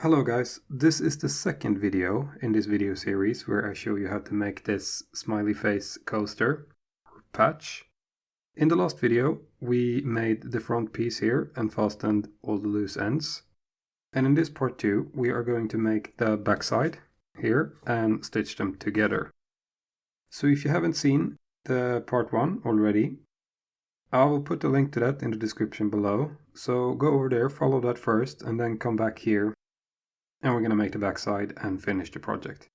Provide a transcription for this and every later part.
Hello guys, this is the second video in this video series where I show you how to make this smiley face coaster or patch. In the last video we made the front piece here and fastened all the loose ends. And in this part 2 we are going to make the backside here and stitch them together. So if you haven't seen the part 1 already, I will put a link to that in the description below. So go over there, follow that first, and then come back here. And we're going to make the backside and finish the project.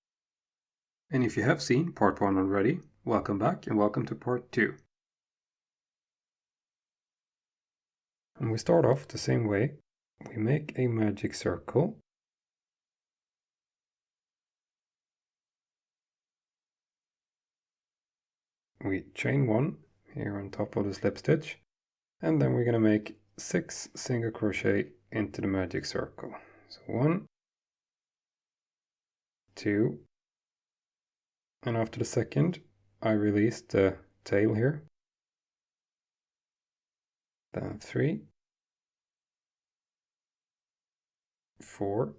And if you have seen part 1 already, welcome back and welcome to part 2. And we start off the same way. We make a magic circle. We chain 1 here on top of the slip stitch. And then we're going to make 6 single crochet into the magic circle. So 1, 2, and after the second I release the tail here, then 3, 4,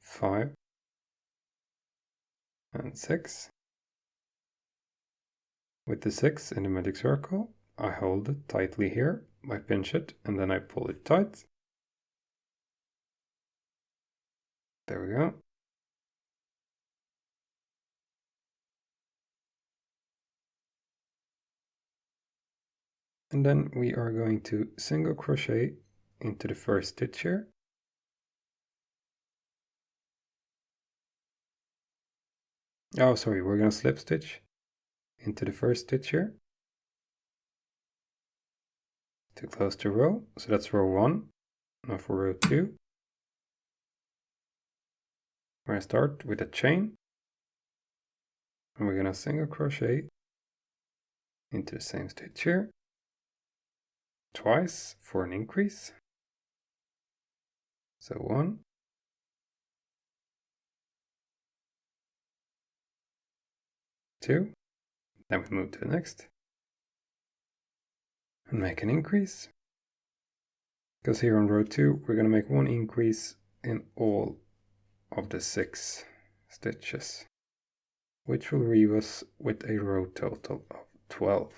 5, and 6. With the 6 in the magic circle, I hold it tightly here, I pinch it, and then I pull it tight. There we go. And then we are going to single crochet into the first stitch here. Oh, sorry, we're going to slip stitch into the first stitch here to close the row. So that's row 1. Now for row 2, we're going to start with a chain. And we're going to single crochet into the same stitch here twice for an increase. So 1, 2, then we move to the next and make an increase, because here on row 2 we're going to make 1 increase in all of the 6 stitches, which will leave us with a row total of 12.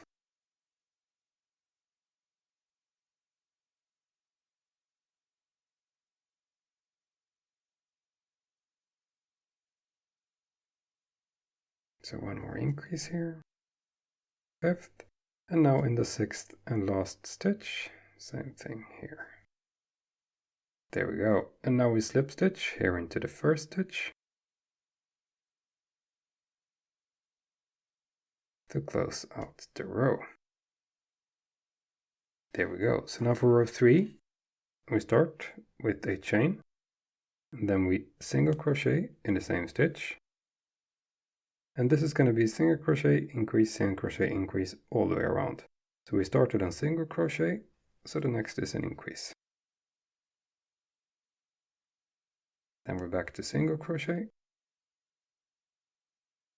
So 1 more increase here, 5th, and now in the 6th and last stitch, same thing here. There we go. And now we slip stitch here into the first stitch to close out the row. There we go. So now for row 3, we start with a chain, and then we single crochet in the same stitch. And this is going to be single crochet, increase all the way around. So we started on single crochet, so the next is an increase. Then we're back to single crochet,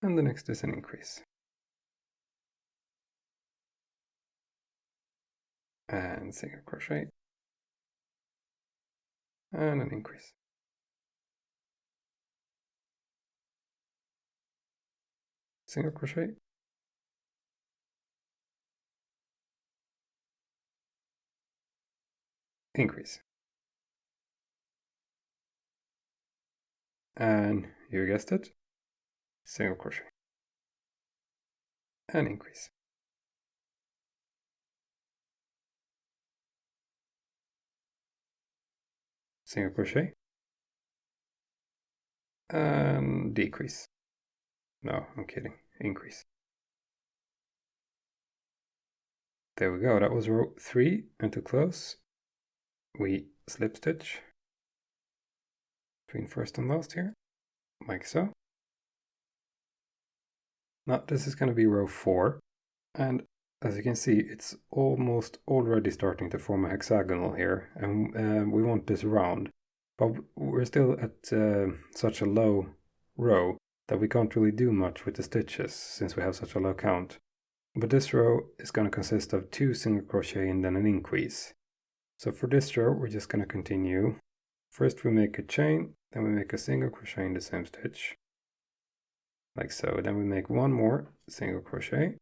and the next is an increase. And single crochet, and an increase. Single crochet, increase. And you guessed it, single crochet, and increase. Single crochet, and decrease. No, I'm kidding, increase. There we go, that was row 3, and to close, we slip stitch between first and last here, like so. Now this is going to be row 4, and as you can see, it's almost already starting to form a hexagonal here, and we want this round, but we're still at such a low row that we can't really do much with the stitches since we have such a low count. But this row is going to consist of 2 single crochet and then an increase. So for this row, we're just going to continue. First we make a chain, then we make a single crochet in the same stitch, like so. Then we make one more single crochet,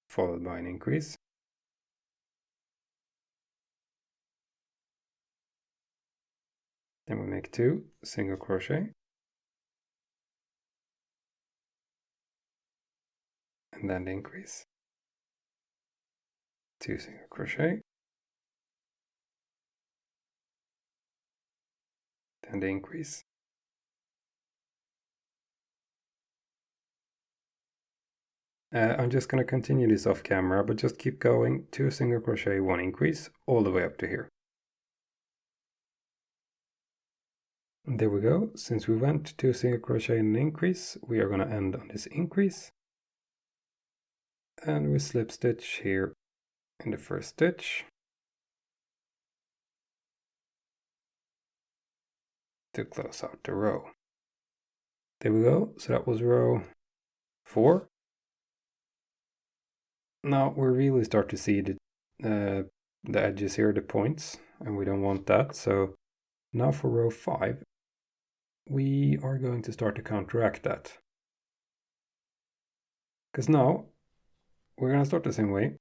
followed by an increase. Then we make 2 single crochet, and then the increase. 2 single crochet, then the increase. I'm just going to continue this off camera, but just keep going. 2 single crochet, 1 increase, all the way up to here. And there we go. Since we went 2 single crochet and an increase, we are going to end on this increase. And we slip stitch here in the first stitch to close out the row. There we go. So that was row 4. Now we really start to see the edges here, the points, and we don't want that. So now for row 5, we are going to start to counteract that. Because now we're going to start the same way.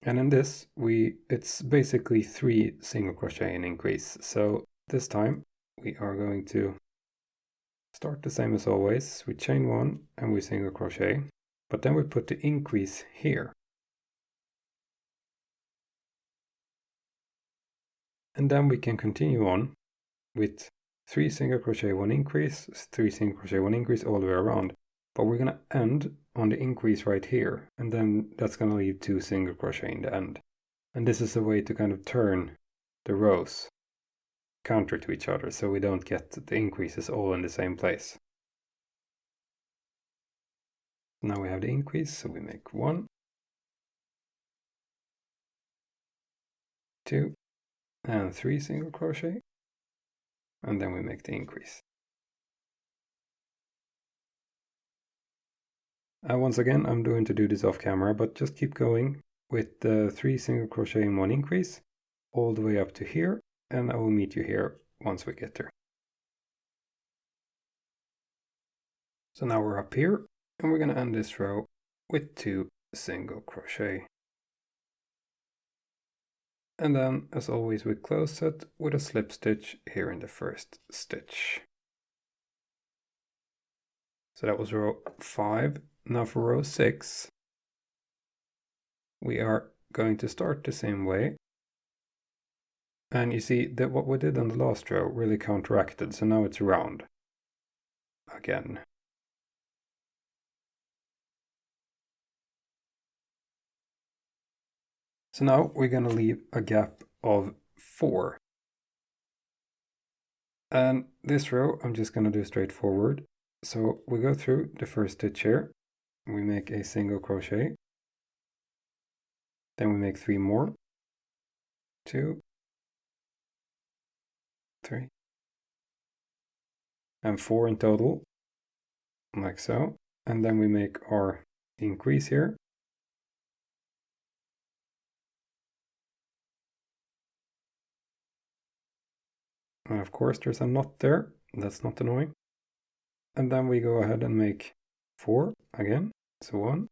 And in this, it's basically 3 single crochet and increase. So this time we are going to start the same as always. We chain 1 and we single crochet, but then we put the increase here. And then we can continue on with 3 single crochet, 1 increase, 3 single crochet, 1 increase all the way around. But we're going to end on the increase right here, and then that's going to leave 2 single crochet in the end. And this is a way to kind of turn the rows counter to each other, so we don't get the increases all in the same place. Now we have the increase, so we make 1, 2, and 3 single crochet, and then we make the increase. Once again, I'm going to do this off camera, but just keep going with the 3 single crochet and 1 increase all the way up to here, and I will meet you here once we get there. So now we're up here, and we're going to end this row with 2 single crochet. And then, as always, we close it with a slip stitch here in the first stitch. So that was row 5. Now for row 6, we are going to start the same way. And you see that what we did on the last row really counteracted, so now it's round again. So now we're going to leave a gap of 4. And this row I'm just going to do straightforward. So we go through the first stitch here, we make a single crochet, then we make 3 more, 2, 3, and 4 in total, like so. And then we make our increase here. And of course there's a knot there, that's not annoying. And then we go ahead and make 4 again. So 1,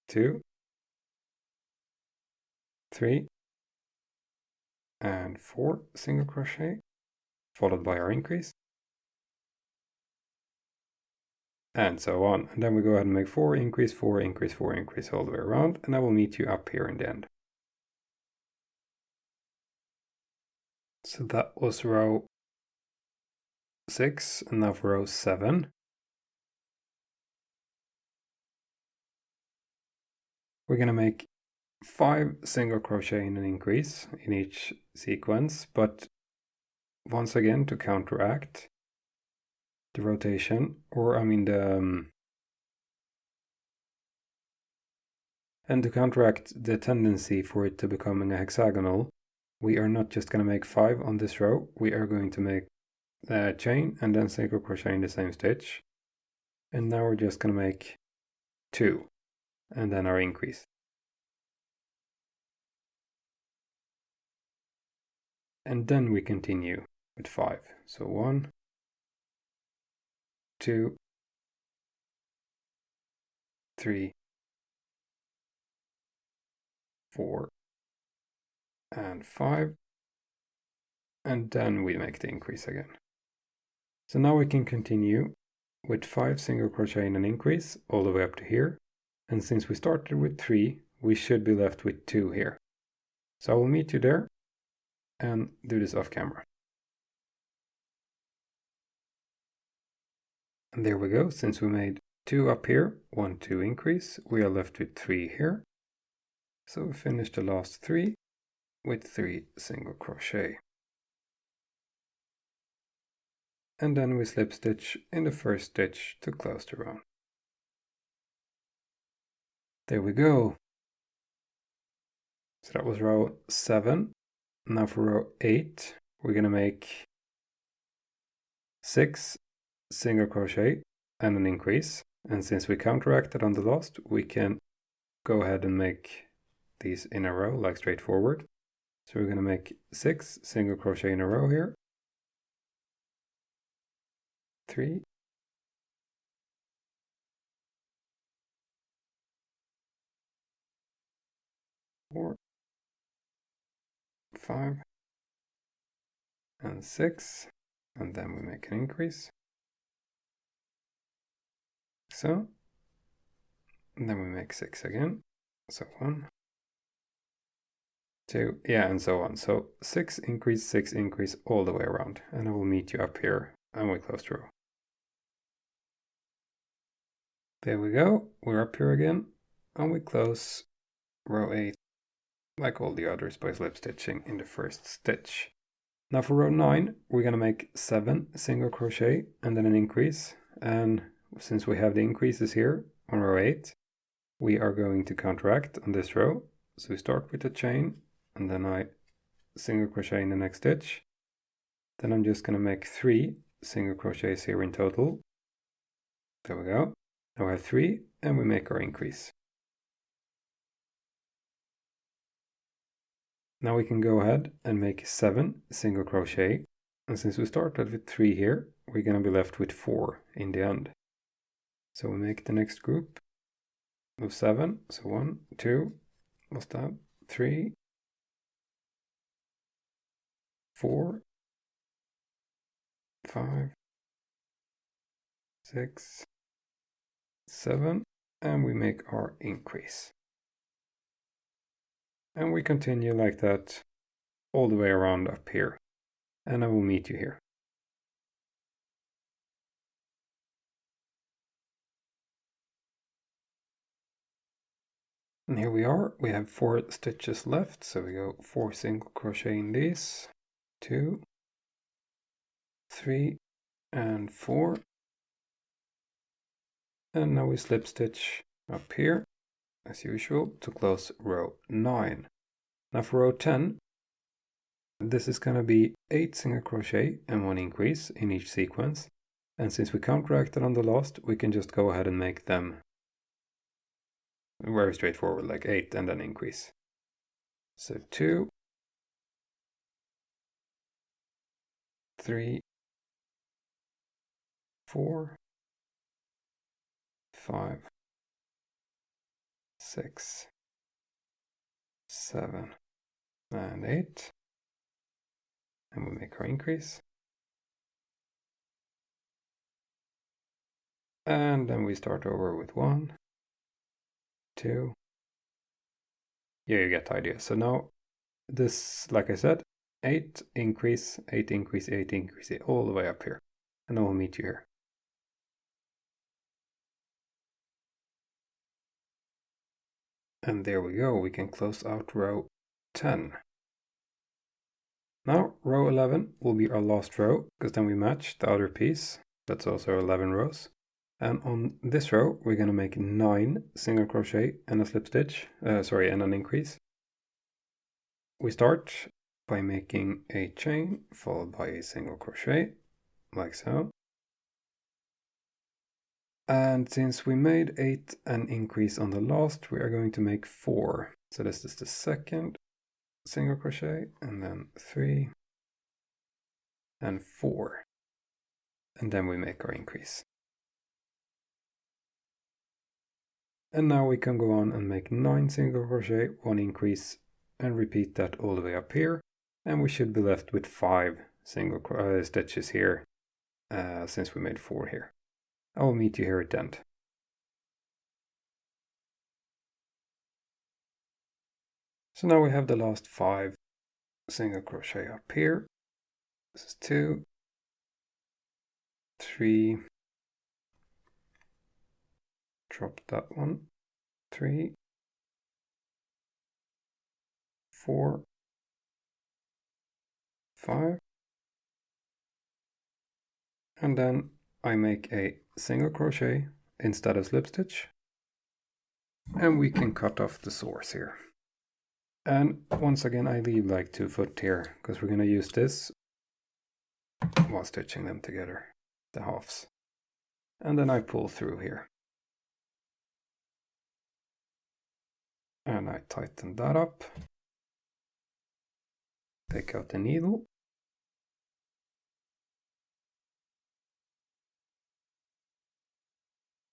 2, 3, and 4 single crochet, followed by our increase. And so on. And then we go ahead and make 4, increase, 4, increase, 4, increase all the way around. And I will meet you up here in the end. So that was row 6, and now for row 7. We're going to make 5 single crochet in an increase in each sequence, but once again to counteract the rotation, or I mean and to counteract the tendency for it to becoming a hexagonal, we are not just going to make 5 on this row, we are going to make a chain and then single crochet in the same stitch. And now we're just going to make 2 and then our increase. and then we continue with 5. So 1, 2, 3, 4, and 5, and then we make the increase again. So now we can continue with 5 single crochet in an increase all the way up to here, and since we started with 3, we should be left with 2 here. So I will meet you there and do this off camera. And there we go. Since we made 2 up here, 1, 2 increase, we are left with 3 here. So we finish the last 3 with 3 single crochet. And then we slip stitch in the first stitch to close the row. There we go. So that was row 7. Now for row 8, we're going to make 6 single crochet and an increase. And since we counteracted on the last, we can go ahead and make these in a row, like straightforward. So we're going to make 6 single crochet in a row here. 3, 4, 5, and 6, and then we make an increase. So, and then we make 6 again. So 1, 2, yeah, and so on. So 6 increase all the way around, and I will meet you up here, and we close the row. There we go, we're up here again, and we close row 8 like all the others by slip stitching in the first stitch. Now for row 9, we're going to make 7 single crochet and then an increase, and since we have the increases here on row 8, we are going to counteract on this row. So we start with a chain, and then I single crochet in the next stitch. Then I'm just going to make 3 single crochets here in total. There we go. Now we have 3, and we make our increase. Now we can go ahead and make 7 single crochet, and since we started with 3 here, we're going to be left with 4 in the end. So we make the next group of 7, so 1, 2, what's that, 3, 4, 5, 6, 7, and we make our increase. And we continue like that all the way around up here, and I will meet you here. And here we are, we have 4 stitches left, so we go 4 single crochet in these, 2, 3, and 4. And now we slip stitch up here, as usual, to close row 9. Now for row 10, this is going to be 8 single crochet and 1 increase in each sequence. And since we counteracted on the last, we can just go ahead and make them very straightforward, like 8 and then increase. So 2, 3, 4, 5, 6, 7, and 8. And we make our increase. And then we start over with 1, 2. Yeah, you get the idea. So now this, like I said, 8 increase, 8 increase, 8 increase, all the way up here. And I will meet you here. And there we go, we can close out row 10. Now row 11 will be our last row, because then we match the other piece. That's also 11 rows. And on this row, we're going to make 9 single crochet and a slip stitch, and an increase. We start by making a chain followed by a single crochet, like so. And since we made 8 an increase on the last, we are going to make 4. So this is the second single crochet, and then 3, and 4. And then we make our increase. And now we can go on and make 9 single crochet, 1 increase, and repeat that all the way up here. And we should be left with 5 single stitches here, since we made 4 here. I will meet you here at the end. So now we have the last 5 single crochet up here. This is 2, 3, drop that one, 3, 4, 5, and then I make a single crochet instead of slip stitch, and we can cut off the source here. And once again I leave like 2 foot here because we're going to use this while stitching them together, the halves. And then I pull through here. And I tighten that up. Take out the needle.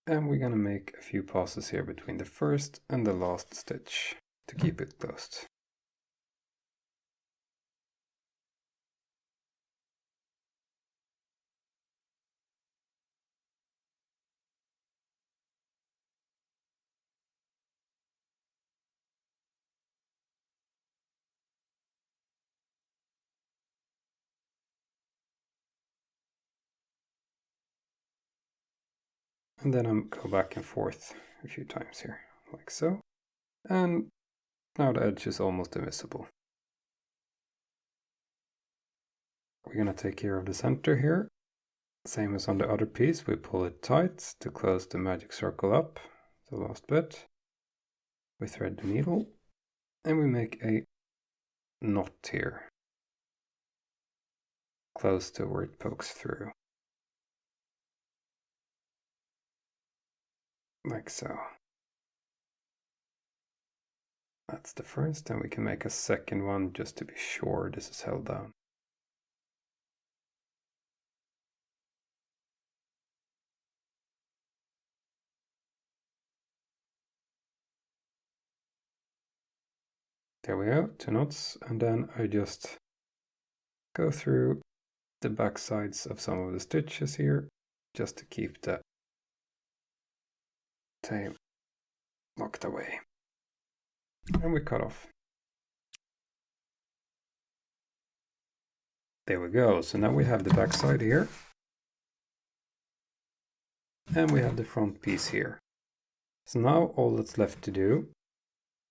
And we're going to make a few passes here between the first and the last stitch to keep it closed. And then I'm go back and forth a few times here, like so. And now the edge is almost invisible. We're going to take care of the center here. Same as on the other piece, we pull it tight to close the magic circle up, the last bit. We thread the needle and we make a knot here, close to where it pokes through. Like so. That's the first, and we can make a second one just to be sure this is held down. There we go, 2 knots, and then I just go through the back sides of some of the stitches here, just to keep the tail locked away. And we cut off. There we go, so now we have the back side here. And we have the front piece here. So now all that's left to do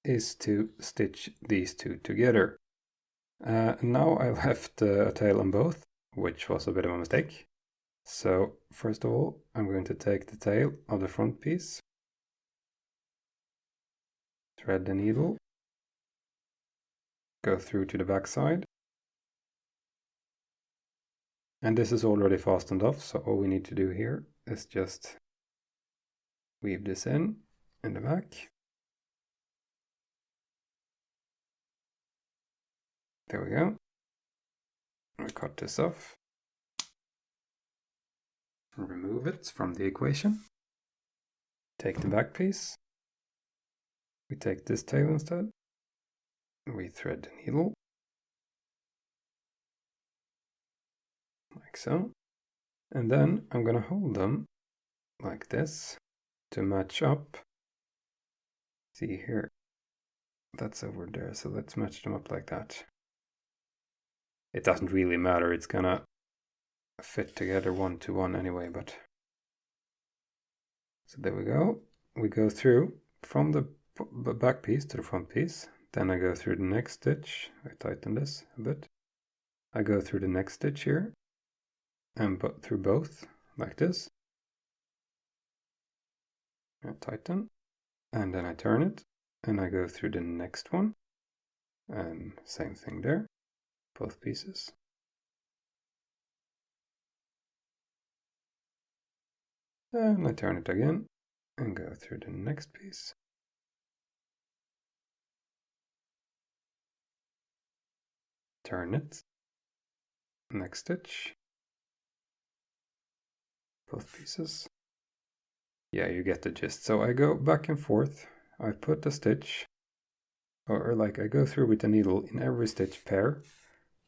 is to stitch these two together. Now I left a tail on both, which was a bit of a mistake. So first of all, I'm going to take the tail of the front piece, thread the needle, go through to the back side. And this is already fastened off, so all we need to do here is just weave this in the back. There we go. We cut this off. Remove it from the equation. Take the back piece. We take this tail instead. We thread the needle. Like so. And then I'm going to hold them like this to match up. See here, that's over there, so let's match them up like that. It doesn't really matter, it's gonna fit together 1 to 1 anyway, but... So there we go. We go through from the back piece to the front piece. Then I go through the next stitch. I tighten this a bit. I go through the next stitch here. And through both, like this. I tighten. And then I turn it. And I go through the next one. And same thing there. Both pieces. And I turn it again. And go through the next piece. Turn it. next stitch, both pieces. Yeah, you get the gist. So I go back and forth, I put the stitch, or like I go through with the needle in every stitch pair,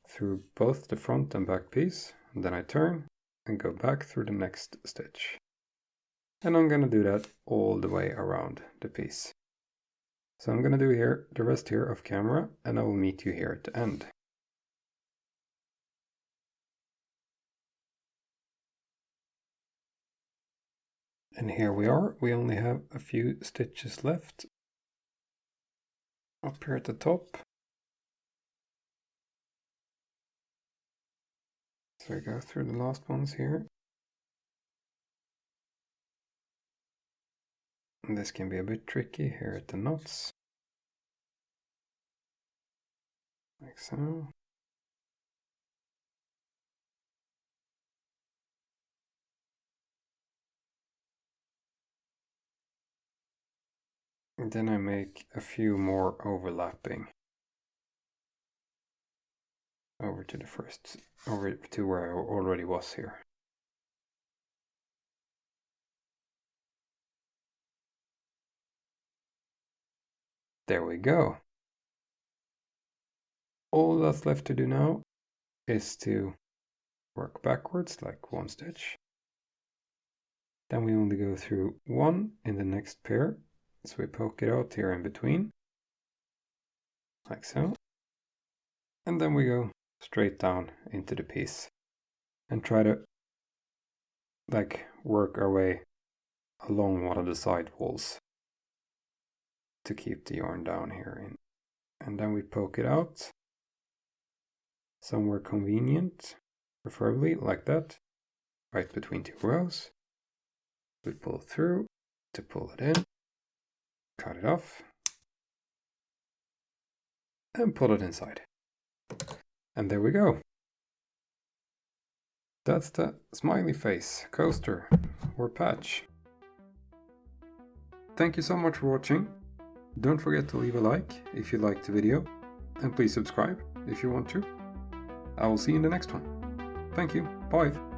through both the front and back piece, and then I turn and go back through the next stitch. And I'm going to do that all the way around the piece. So I'm going to do here the rest here off camera, and I will meet you here at the end. And here we are, we only have a few stitches left up here at the top. So I go through the last ones here. And this can be a bit tricky here at the knots. Like so. And then I make a few more overlapping over to the first, over to where I already was here. There we go. All that's left to do now is to work backwards like one stitch. Then we only go through one in the next pair. So we poke it out here in between, like so. And then we go straight down into the piece and try to like work our way along one of the side walls to keep the yarn down here in. And then we poke it out somewhere convenient, preferably like that, right between two rows. We pull through to pull it in, cut it off, and pull it inside. And there we go. That's the Smiley Face coaster or patch. Thank you so much for watching. Don't forget to leave a like if you liked the video, and please subscribe if you want to. I will see you in the next one. Thank you. Bye.